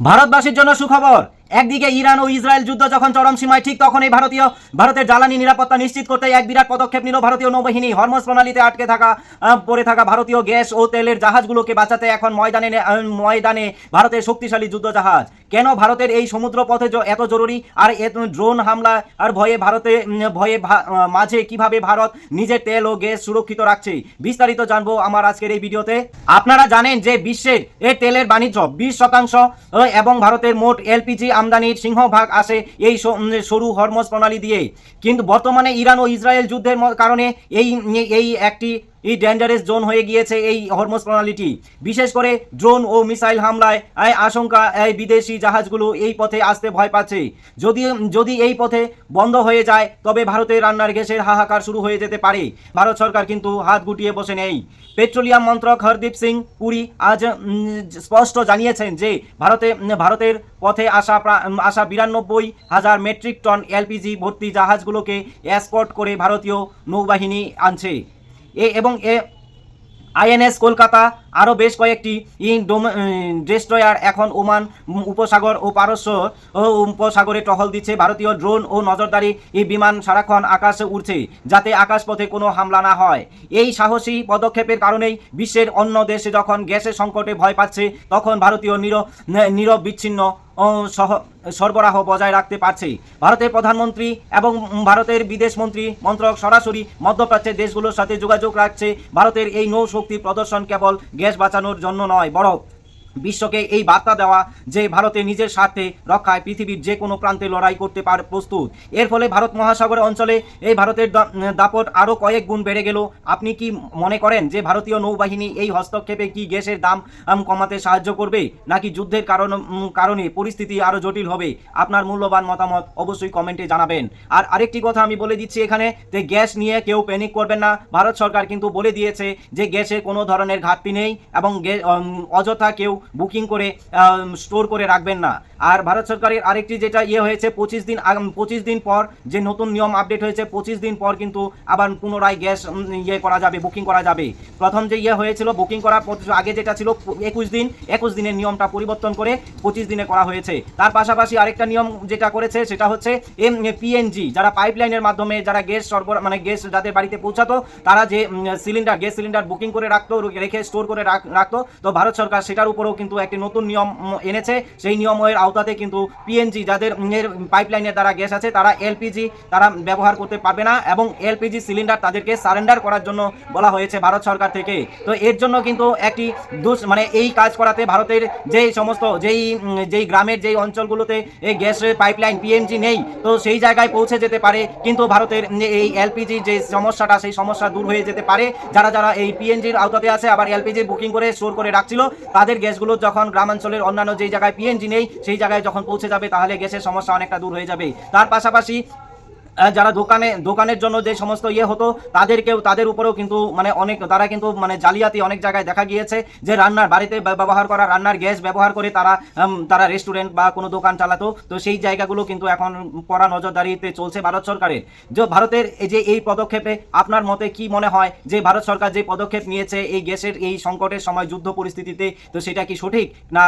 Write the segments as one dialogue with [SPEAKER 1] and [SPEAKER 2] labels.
[SPEAKER 1] ভারতবাসীর জন্য সুখবর। একদিকে ইরান ও ইসরায়েল যুদ্ধ যখন চরম সীমায়, ঠিক তখন এই ভারতের জ্বালানি নিরাপত্তা নিশ্চিত করতে এক বিরাট পদক্ষেপ নিল ভারতীয় নৌবাহিনী। হরমুজ প্রণালীতে আটকে পড়ে থাকা ভারতীয় গ্যাস ও তেলের জাহাজগুলোকে বাঁচাতে এখন ময়দানে ভারতের শক্তিশালী যুদ্ধ জাহাজ। কেন ভারতের এই সমুদ্র পথে এত জরুরি, আর ড্রোন হামলা আর ভয়ে মাঝে কিভাবে ভারত নিজের তেল ও গ্যাস সুরক্ষিত রাখছে, বিস্তারিত জানবো আমার আজকের এই ভিডিওতে। আপনারা জানেন যে বিশ্বের তেলের বাণিজ্য 20% এবং ভারতের মোট এলপিজি আমদানির সিংহভাগ আসে এই সরু হরমুজ প্রণালী দিয়ে। কিন্তু বর্তমানে ইরান ও ইসরায়েল যুদ্ধের কারণে এই একটি ডেঞ্জারাস জোন হয়ে গিয়েছে এই হরমুজ প্রণালীটি। বিশেষ করে ড্রোন ও মিসাইল হামলায় আশঙ্কা বিদেশি জাহাজগুলো এই পথে আসতে ভয় পাচ্ছে। যদি এই পথে বন্ধ হয়ে যায় তবে ভারতের রান্নার গ্যাসের হাহাকার শুরু হয়ে যেতে পারে। ভারত সরকার কিন্তু হাত গুটিয়ে বসে নেই। পেট্রোলিয়াম মন্ত্রক হরদীপ সিং পুরী আজ স্পষ্ট জানিয়েছেন যে ভারতের পথে আসা 92,000 মেট্রিক টন এলপিজি ভর্তি জাহাজগুলোকে এসকর্ট করে ভারতীয় নৌবাহিনী আনছে। আইএনএস কলকাতা আরও বেশ কয়েকটি ডেস্ট্রয়ার এখন ওমান উপসাগর ও পারস্য উপসাগরে টহল দিচ্ছে। ভারতীয় ড্রোন ও নজরদারি বিমান সারাক্ষণ আকাশে উড়ছে যাতে আকাশপথে কোনো হামলা না হয়। এই সাহসী পদক্ষেপের কারণেই বিশ্বের অন্য দেশে যখন গ্যাসের সংকটে ভয় পাচ্ছে, তখন ভারতীয় নিরবিচ্ছিন্ন সরবরাহ বজায় রাখতে পারছে। ভারতের প্রধানমন্ত্রী এবং ভারতের বিদেশ মন্ত্রক সরাসরি মধ্যপ্রাচ্যের দেশগুলোর সাথে যোগাযোগ রাখছে। ভারতের এই নৌ শক্তি প্রদর্শন কেবল গ্যাস বাঁচানোর জন্য নয়, বরং বিশ্বকে এই বার্তা দেওয়া যে ভারতে নিজের স্বার্থে রক্ষায় পৃথিবীর যে কোনো প্রান্তে লড়াই করতে প্রস্তুত। এর ফলে ভারত মহাসাগর অঞ্চলে এই ভারতের দাপট আরও কয়েক গুণ বেড়ে গেল। আপনি কি মনে করেন যে ভারতীয় নৌবাহিনী এই হস্তক্ষেপে কি গ্যাসের দাম কমাতে সাহায্য করবে, নাকি যুদ্ধের কারণে পরিস্থিতি আরও জটিল হবে? আপনার মূল্যবান মতামত অবশ্যই কমেন্টে জানাবেন। আর আরেকটি কথা আমি বলে দিচ্ছি এখানে, যে গ্যাস নিয়ে কেউ প্যানিক করবেন না। ভারত সরকার কিন্তু বলে দিয়েছে যে গ্যাসের কোনো ধরনের ঘাটতি নেই এবং অযথা কেউ বুকিং করে স্টোর করে রাখবেন না। আর ভারত সরকারের আরেকটি যেটা হয়েছে, 25 দিন পর যে নতুন নিয়ম আপডেট হয়েছে, 25 দিন পর কিন্তু আবার পুনরায় গ্যাস করা যাবে, বুকিং করা যাবে। প্রথম যে হয়েছিল বুকিং করার আগে যেটা ছিল 21 দিনের নিয়মটা পরিবর্তন করে 25 দিনে করা হয়েছে। তার পাশাপাশি আরেকটা নিয়ম যেটা করেছে সেটা হচ্ছে পিএনজি, যারা পাইপলাইনের মাধ্যমে যারা গ্যাস গ্যাস যাদের বাড়িতে পৌঁছাতো, তারা যে গ্যাস সিলিন্ডার বুকিং করে রেখে স্টোর করে রাখতো, তো ভারত সরকার সেটার উপরেও কিন্তু একটি নতুন নিয়ম এনেছে। সেই নিয়মের আওতাতে কিন্তু পিএনজি যাদের পাইপলাইনের দ্বারা গ্যাস আছে, তারা এলপিজি তারা ব্যবহার করতে পারবে না এবং এলপিজি সিলিন্ডার তাদেরকে সারেন্ডার করার জন্য বলা হয়েছে ভারত সরকার থেকে। তো এর জন্য কিন্তু একটি এই কাজ করাতে ভারতের যেই গ্রামের যেই অঞ্চলগুলোতে এই গ্যাসের পাইপলাইন পিএনজি নেই, তো সেই জায়গায় পৌঁছে যেতে পারে। কিন্তু ভারতের এই এলপিজি যে সমস্যাটা, সেই সমস্যা দূর হয়ে যেতে পারে। যারা এই পিএনজির আওতাতে আছে আবার এলপিজি বুকিং করে স্টোর করে রাখছিল, তাদের গ্যাসগুলো যখন গ্রামাঞ্চলের অন্যান্য যেই জায়গায় পিএনজি নেই সেই জায়গায় যখন পৌঁছে যাবে, তাহলে গ্যাসের সমস্যা অনেকটা দূর হয়ে যাবে। তার পাশাপাশি যারা দোকানের জন্য যে সমস্ত হতো, তাদের উপরেও কিন্তু তারা কিন্তু জালিয়াতি অনেক জায়গায় দেখা গিয়েছে, যে বাড়িতে ব্যবহার করা রান্নার গ্যাস ব্যবহার করে তারা রেস্টুরেন্ট বা কোনো দোকান চালাতো। তো সেই জায়গাগুলো কিন্তু এখন কড়া নজরদারিতে চলছে ভারত সরকারের। যে ভারতের এই পদক্ষেপে আপনার মতে কি মনে হয়, যে ভারত সরকার যে পদক্ষেপ নিয়েছে এই গ্যাসের এই সংকটের সময় যুদ্ধ পরিস্থিতিতে, তো সেটা কি সঠিক না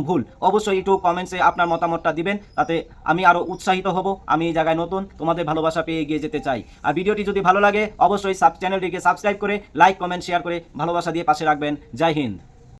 [SPEAKER 1] ভুল? অবশ্যই একটু কমেন্টসে আপনার মতামতটা দিবেন, তাতে আমি আরও উৎসাহিত হব। আমি এই জায়গায় নতুন, তোমাদের ভালোবাসা পেয়ে এগিয়ে যেতে চাই। আর ভিডিওটি যদি ভালো লাগে অবশ্যই চ্যানেলটিকে সাবস্ক্রাইব করে লাইক কমেন্ট শেয়ার করে ভালোবাসা দিয়ে পাশে রাখবেন। জয় হিন্দ।